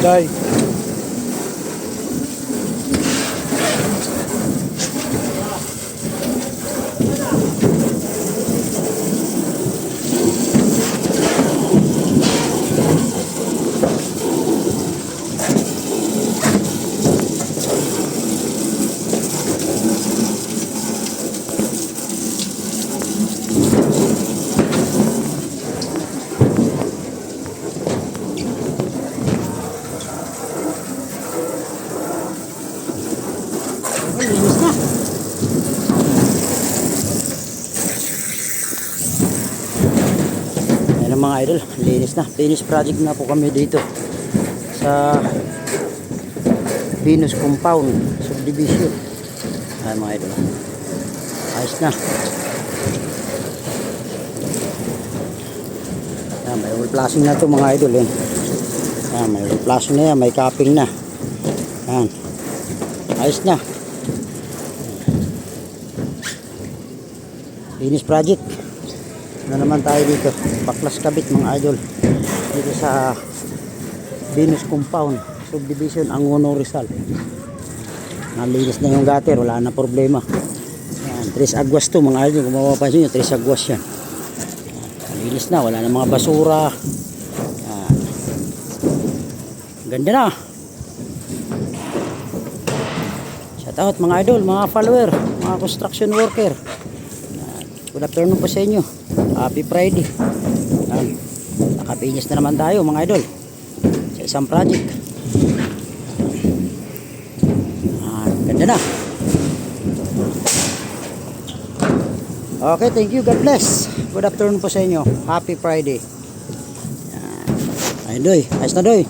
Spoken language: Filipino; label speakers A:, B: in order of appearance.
A: Day. Linis na. Ayan mga idol, linis na. Finish project na po kami dito sa Venus Compound Subdivision. Ayan mga idol, ayos na. Ayan, may wall flashing na to mga idol. Ayan, may wall flashing na yan, may capping na. Ayan, ayos na. Finish project na naman tayo dito, Baklas Kabit mga idol, dito sa Venus Compound Subdivision Angono Rizal. Nalinis na yung gutter, wala na problema. Yan, 3 agwas to mga idol, kung mapapansin nyo 3 agwas yan. Nalinis na, wala na mga basura. Yan. Ganda na. Shout out mga idol, mga follower, mga construction worker. Good afternoon po sa inyo. Happy Friday. Nakapinis na naman tayo mga idol sa isang project. Ganda na. Okay, thank you. God bless. Good afternoon po sa inyo. Happy Friday. Ay doy, ayos na doy.